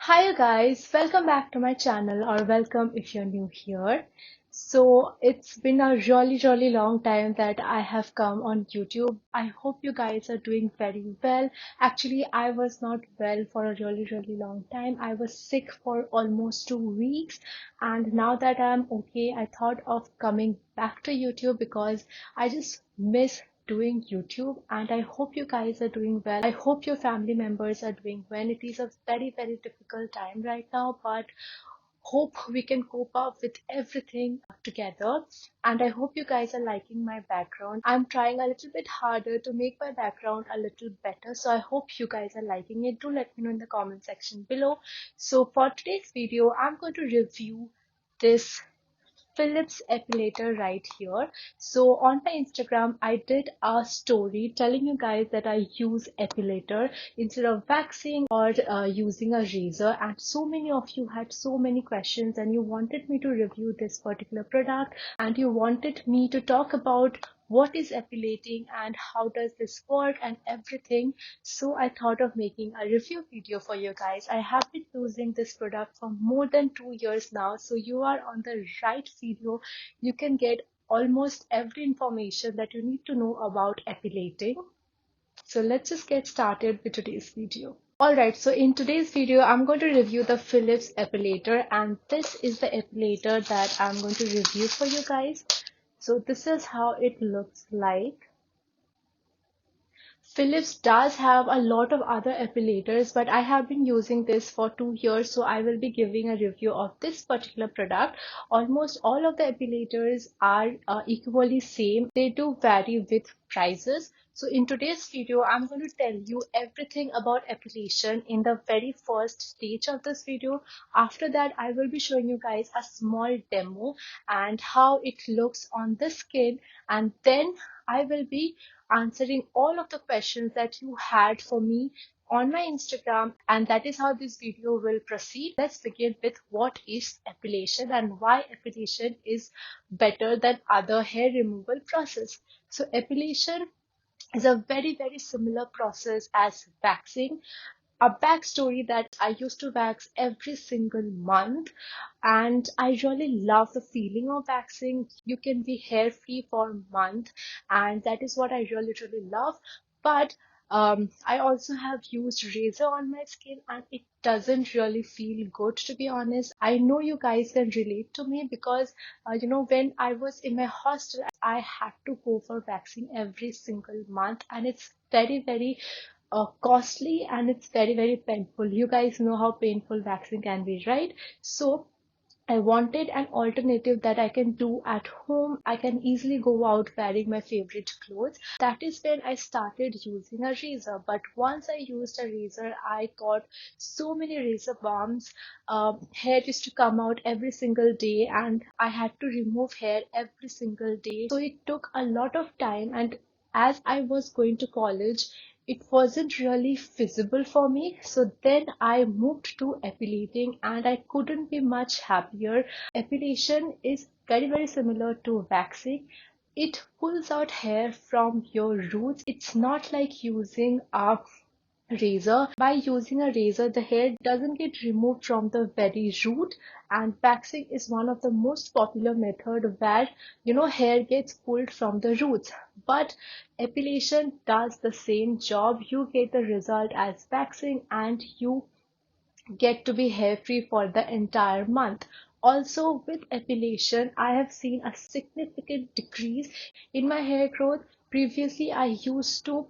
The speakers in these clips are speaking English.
Hi you guys, welcome back to my channel or welcome if you're new here. So it's been a really long time that I have come on YouTube. I hope you guys are doing very well. Actually, I was not well for a really long time. I was sick for almost 2 weeks, and now that I'm okay, I thought of coming back to YouTube because I just miss doing YouTube, and I hope you guys are doing well. I hope your family members are doing well. It is a very difficult time right now, but hope we can cope up with everything together. And I hope you guys are liking my background. I'm trying a little bit harder to make my background a little better, so I hope you guys are liking it. Do let me know in the comment section below. So for today's video, I'm going to review this Philips epilator right here. So on my Instagram, I did a story telling you guys that I use epilator instead of waxing or using a razor, and so many of you had so many questions and you wanted me to review this particular product, and you wanted me to talk about what is epilating and how does this work and everything. So I thought of making a review video for you guys. I have been using this product for more than 2 years now, so you are on the right video. You can get almost every information that you need to know about epilating. So let's just get started with today's video. Alright, so in today's video, I'm going to review the Philips epilator, and this is the epilator that I'm going to review for you guys. So this is how it looks like. Philips does have a lot of other epilators, but I have been using this for 2 years, so I will be giving a review of this particular product. Almost all of the epilators are equally same. They do vary with prices. So in today's video, I'm going to tell you everything about epilation in the very first stage of this video. After that, I will be showing you guys a small demo and how it looks on the skin, and then I will be answering all of the questions that you had for me on my Instagram, and that is how this video will proceed. Let's begin with what is epilation and why epilation is better than other hair removal process. So epilation is a very similar process as waxing. A backstory that I used to wax every single month, and I really love the feeling of waxing. You can be hair free for a month, and that is what I really love. But I also have used razor on my skin, and it doesn't really feel good, to be honest. I know you guys can relate to me because when I was in my hostel, I had to go for waxing every single month, and it's very costly, and it's very painful. You guys know how painful waxing can be, right? So I wanted an alternative that I can do at home. I can easily go out wearing my favorite clothes. That is when I started using a razor. But once I used a razor, I got so many razor bumps. Hair used to come out every single day, and I had to remove hair every single day. So it took a lot of time, and as I was going to college, it wasn't really feasible for me. So then I moved to epilating, and I couldn't be much happier. Epilation is very similar to waxing. It pulls out hair from your roots. It's not like using a razor. By using a razor, the hair doesn't get removed from the very root, and waxing is one of the most popular method where hair gets pulled from the roots. But epilation does the same job. You get the result as waxing, and you get to be hair free for the entire month. Also, with epilation, I have seen a significant decrease in my hair growth. Previously, I used to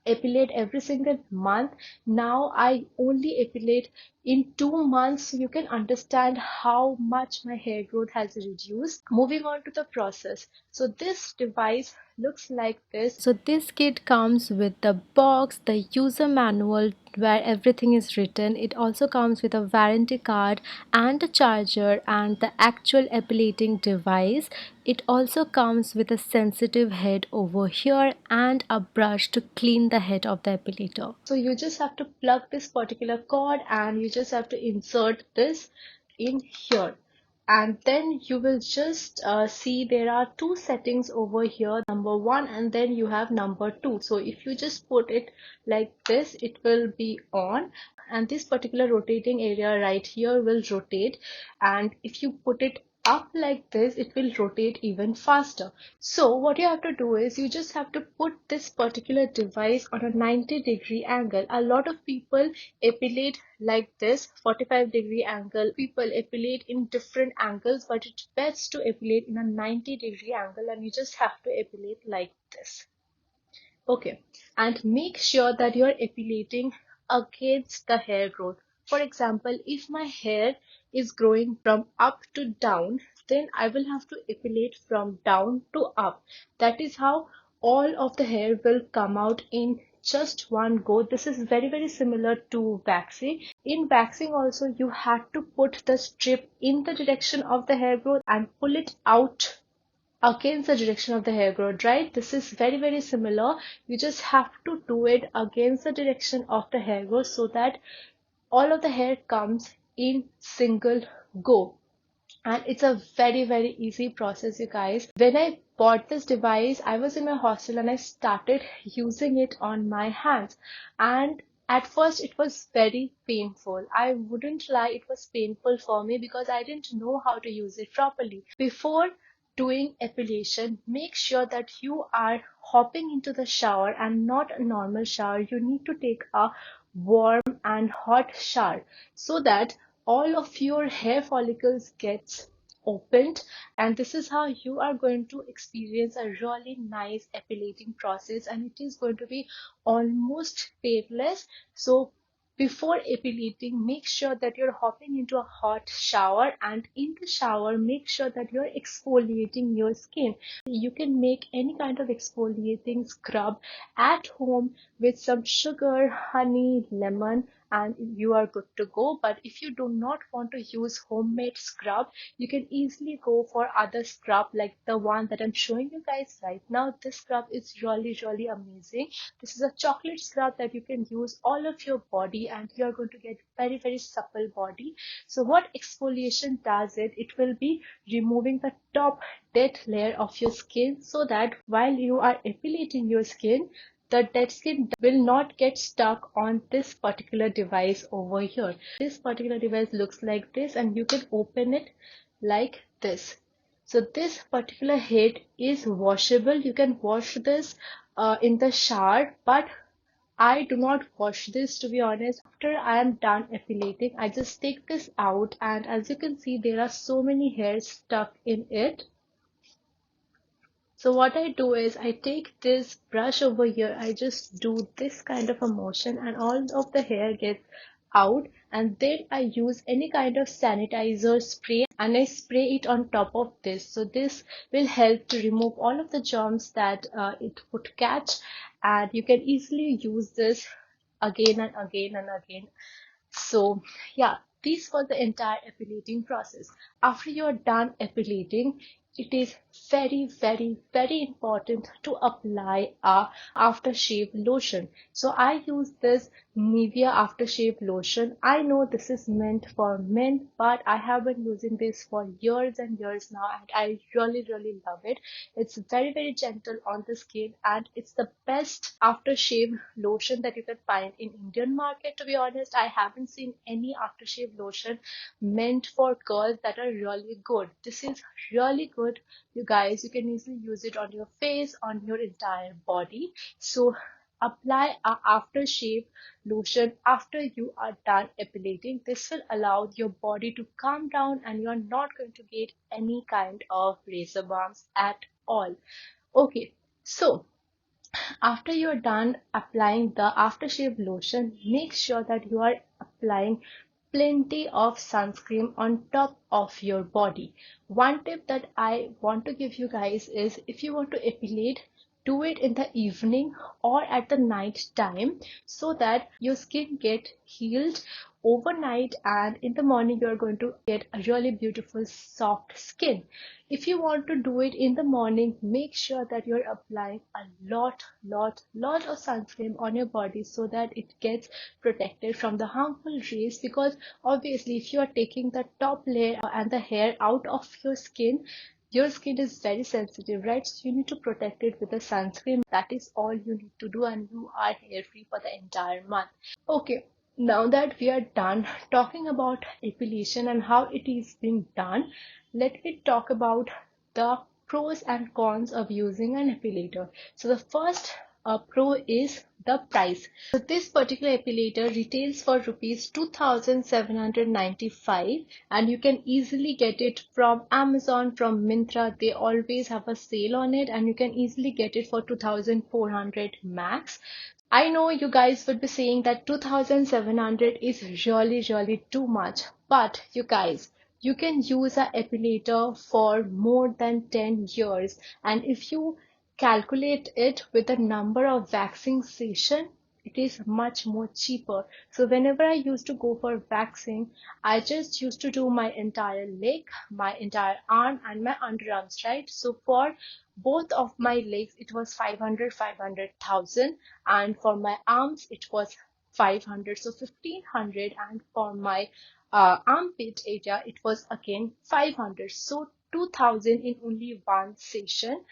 epilate every single month. Now I only epilate in 2 months, so you can understand how much my hair growth has reduced. Moving on to the process. So this device looks like this. So this kit comes with the box, the user manual where everything is written. It also comes with a warranty card and a charger and the actual epilating device. It also comes with a sensitive head over here and a brush to clean the head of the epilator. So you just have to plug this particular cord, and you just have to insert this in here. and then you will just see there are two settings over here, number one and then you have number two. So if you just put it like this, it will be on, and this particular rotating area right here will rotate, and if you put it up like this, it will rotate even faster. So what you have to do is you just have to put this particular device on a 90-degree angle. A lot of people epilate like this, 45-degree angle. People epilate in different angles, but it's best to epilate in a 90-degree angle, and you just have to epilate like this. Okay, and make sure that you're epilating against the hair growth. For example, if my hair is growing from up to down, then I will have to epilate from down to up. That is how all of the hair will come out in just one go. This is very similar to waxing. In waxing also, you had to put the strip in the direction of the hair growth and pull it out against the direction of the hair growth, right? This is very similar. You just have to do it against the direction of the hair growth so that all of the hair comes in single go. And it's a very easy process, you guys. When I bought this device, I was in my hostel and I started using it on my hands, and at first it was very painful. I wouldn't lie, it was painful for me because I didn't know how to use it properly. Before doing epilation, make sure that you are hopping into the shower and not a normal shower. You need to take a warm and hot shower so that all of your hair follicles gets opened, and this is how you are going to experience a really nice epilating process, and it is going to be almost painless. So before epilating, make sure that you're hopping into a hot shower, and in the shower make sure that you're exfoliating your skin. You can make any kind of exfoliating scrub at home with some sugar, honey, lemon, and you are good to go. But if you do not want to use homemade scrub, you can easily go for other scrub like the one that I'm showing you guys right now. This scrub is really amazing. This is a chocolate scrub that you can use all of your body, and you are going to get very supple body. So what exfoliation does it will be removing the top dead layer of your skin, so that while you are epilating your skin, the dead skin will not get stuck on this particular device over here. This particular device looks like this, and you can open it like this. So this particular head is washable. You can wash this in the shower, but I do not wash this, to be honest. After I am done epilating, I just take this out, and as you can see, there are so many hairs stuck in it. So what I do is I take this brush over here, I just do this kind of a motion, and all of the hair gets out, and then I use any kind of sanitizer spray and I spray it on top of this. So this will help to remove all of the germs that it would catch, and you can easily use this again and again. So yeah, this was the entire epilating process. After you're done epilating, it is very important to apply a aftershave lotion. So I use this Nivea aftershave lotion. I know this is meant for men, but I have been using this for years and years now, and I really love it. It's very gentle on the skin, and it's the best aftershave lotion that you can find in Indian market. To be honest, I haven't seen any aftershave lotion meant for girls that are really good. This is really good, you guys. You can easily use it on your face, on your entire body. So apply a aftershave lotion after you are done epilating. This will allow your body to calm down, and you're not going to get any kind of razor bumps at all. Okay, so after you're done applying the aftershave lotion, make sure that you are applying plenty of sunscreen on top of your body. One tip that I want to give you guys is, if you want to epilate, do it in the evening or at the night time, so that your skin get healed overnight, and in the morning you're going to get a really beautiful soft skin. If you want to do it in the morning, make sure that you're applying a lot of sunscreen on your body so that it gets protected from the harmful rays, because obviously if you are taking the top layer and the hair out of your skin is very sensitive, right? So you need to protect it with a sunscreen. That is all you need to do, and you are hair free for the entire month. Okay, now that we are done talking about epilation and how it is being done, let me talk about the pros and cons of using an epilator. So the first pro is the price. So this particular epilator retails for rupees 2,795, and you can easily get it from Amazon, from Myntra. They always have a sale on it, and you can easily get it for 2,400 max. I know you guys would be saying that 2,700 is really too much, but you guys, you can use a epilator for more than 10 years, and if you calculate it with the number of waxing session, it is much more cheaper. So whenever I used to go for waxing, I just used to do my entire leg, my entire arm and my underarms, right? So for both of my legs it was 500,000, and for my arms it was 500, so 1,500, and for my armpit area it was again 500, so 2,000 in only one session,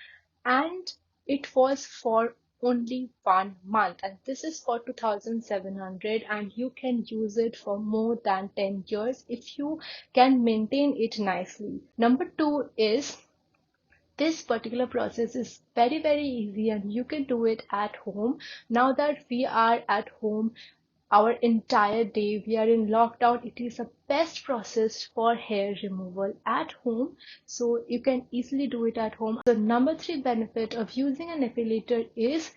and it was for only 1 month, and this is for 2,700, and you can use it for more than 10 years if you can maintain it nicely. Number two is this particular process is very easy, and you can do it at home. Now that we are at home our entire day, we are in lockdown, it is the best process for hair removal at home, so you can easily do it at home. The number three benefit of using an epilator is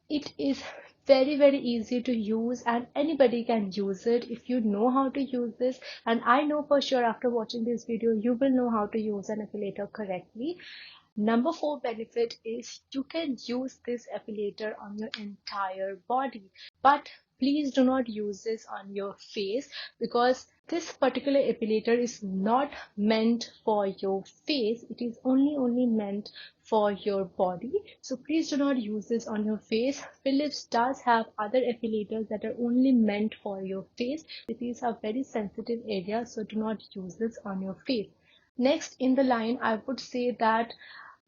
it is very easy to use, and anybody can use it if you know how to use this, and I know for sure after watching this video you will know how to use an epilator correctly. Number four benefit is you can use this epilator on your entire body, but please do not use this on your face, because this particular epilator is not meant for your face. It is only meant for your body. So please do not use this on your face. Philips does have other epilators that are only meant for your face. These are very sensitive areas, so do not use this on your face. Next in the line, I would say that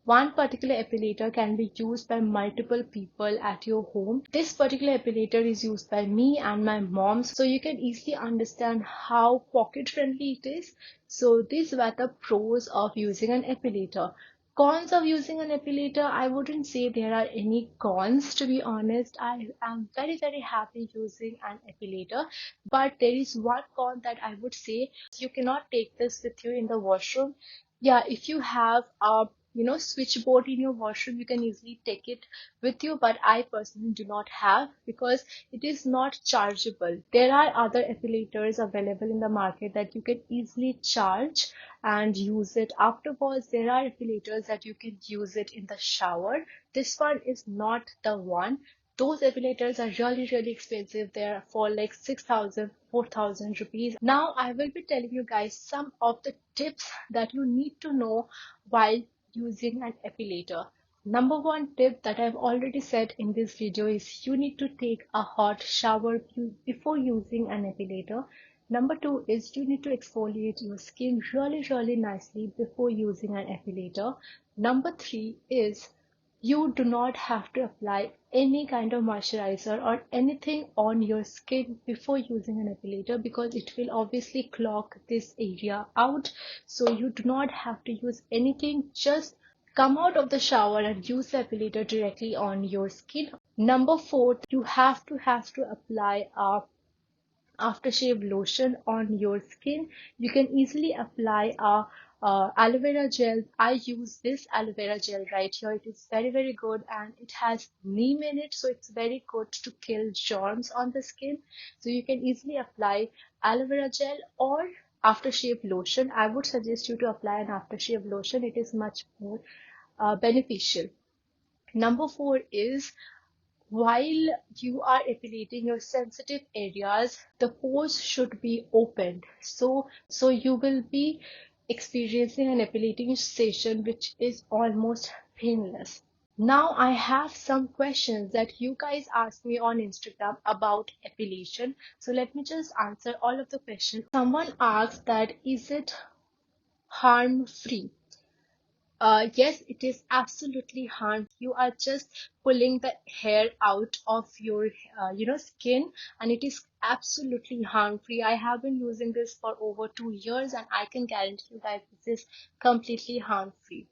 one particular epilator can be used by multiple people at your home. This particular epilator is used by me and my mom, so you can easily understand how pocket friendly it is. So these were the pros of using an epilator. Cons of using an epilator, I wouldn't say there are any cons, to be honest. I am very happy using an epilator, but there is one con that I would say: you cannot take this with you in the washroom. Yeah, if you have a switchboard in your washroom, you can easily take it with you, but I personally do not have, because it is not chargeable. There are other epilators available in the market that you can easily charge and use it afterwards. There are epilators that you can use it in the shower. This one is not the one. Those epilators are really expensive. They are for like 6,000, 4,000 rupees. Now I will be telling you guys some of the tips that you need to know while using an epilator. Number one tip that I've already said in this video is you need to take a hot shower before using an epilator. Number two is you need to exfoliate your skin really nicely before using an epilator. Number three is you do not have to apply any kind of moisturizer or anything on your skin before using an epilator, because it will obviously clog this area out. So you do not have to use anything. Just come out of the shower and use the epilator directly on your skin. Number four, you have to apply a aftershave lotion on your skin. You can easily apply a aloe vera gel. I use this aloe vera gel right here. It is very good, and it has neem in it, so it's very good to kill germs on the skin. So you can easily apply aloe vera gel or aftershave lotion. I would suggest you to apply an aftershave lotion. It is much more beneficial. Number four is while you are epilating your sensitive areas, the pores should be opened. So you will be experiencing an epilating session which is almost painless. Now I have some questions that you guys asked me on Instagram about epilation. So let me just answer all of the questions. Someone asked that is it harm free? Yes, it is absolutely harm. You are just pulling the hair out of your, skin, and it is absolutely harm free. I have been using this for over 2 years, and I can guarantee you that this is completely harm free.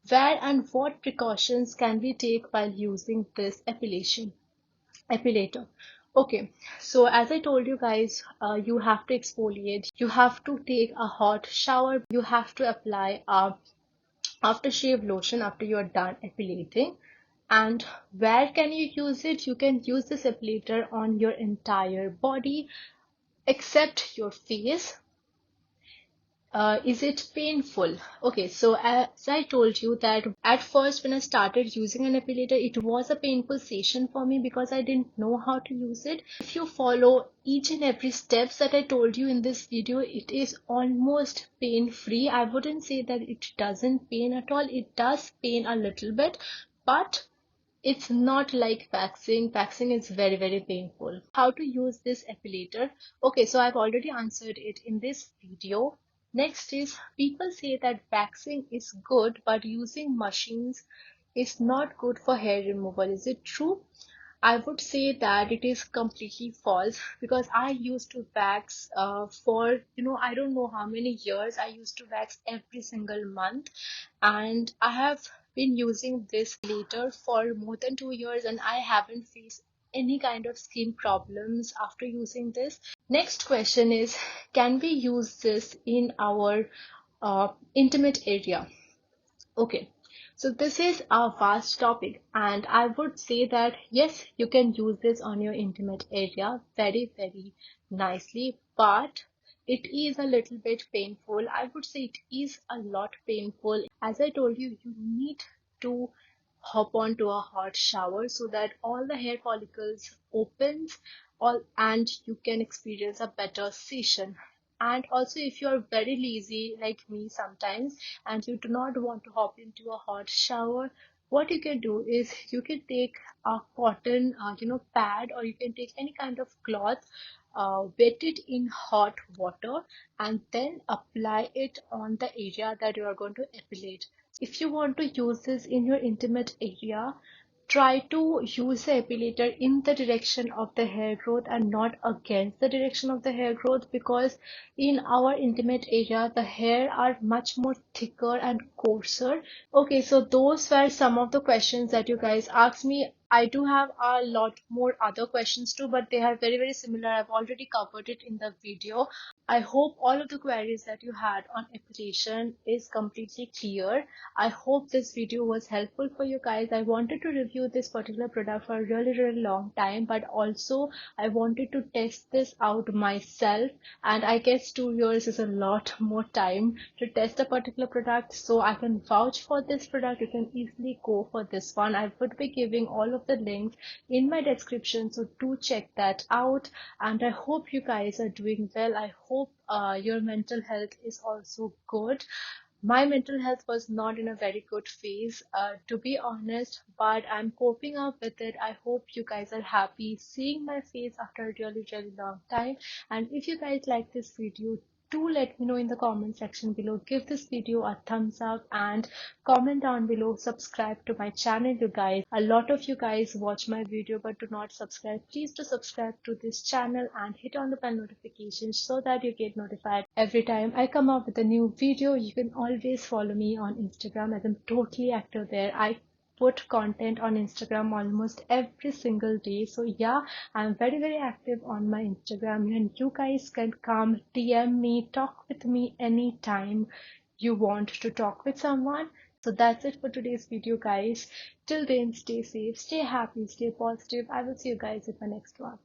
Where and what precautions can we take while using this epilator? Okay, so as I told you guys, you have to exfoliate, you have to take a hot shower, you have to apply a aftershave lotion after you are done epilating. And where can you use it? You can use this epilator on your entire body except your face. Is it painful? Okay, so as I told you that at first when I started using an epilator, it was a painful session for me because I didn't know how to use it. If you follow each and every steps that I told you in this video, it is almost pain free. I wouldn't say that it doesn't pain at all. It does pain a little bit, but it's not like waxing. Waxing is very, very painful. How to use this epilator? Okay, so I've already answered it in this video. Next is people say that waxing is good, but using machines is not good for hair removal. Is it true? I would say that it is completely false because I used to wax for, I don't know how many years. I used to wax every single month, and I have been using this later for more than 2 years, and I haven't faced any kind of skin problems after using this. Next question is, can we use this in our intimate area? Okay, so this is a vast topic, and I would say that yes, you can use this on your intimate area very, very nicely, but it is a little bit painful. I would say it is a lot painful. As I told you, you need to hop onto a hot shower so that all the hair follicles opens all and you can experience a better session. And also, if you're very lazy like me sometimes and you do not want to hop into a hot shower, what you can do is you can take a cotton pad, or you can take any kind of cloth, wet it in hot water, and then apply it on the area that you are going to epilate. If you want to use this in your intimate area, try to use the epilator in the direction of the hair growth and not against the direction of the hair growth, because in our intimate area the hair are much more thicker and coarser. Okay, so those were some of the questions that you guys asked me. I do have a lot more other questions too, but they are very, very similar. I've already covered it in the video. I hope all of the queries that you had on epilation is completely clear. I hope this video was helpful for you guys. I wanted to review this particular product for a really, really long time, but also I wanted to test this out myself. And I guess 2 years is a lot more time to test a particular product. So I can vouch for this product. You can easily go for this one. I would be giving all of the links in my description, so do check that out. And I hope you guys are doing well. I hope your mental health is also good. My mental health was not in a very good phase, to be honest, but I'm coping up with it. I hope you guys are happy seeing my face after a really, really long time. And if you guys like this video, do let me know in the comment section below. Give this video a thumbs up and comment down below. Subscribe to my channel, you guys. A lot of you guys watch my video but do not subscribe. Please do subscribe to this channel and hit on the bell notifications so that you get notified every time I come up with a new video. You can always follow me on Instagram, as I'm totally active there. I put content on Instagram almost every single day. So yeah, I'm very, very active on my Instagram, and you guys can come DM me, talk with me anytime you want to talk with someone. So that's it for today's video, guys. Till then, stay safe, stay happy, stay positive. I will see you guys in my next one.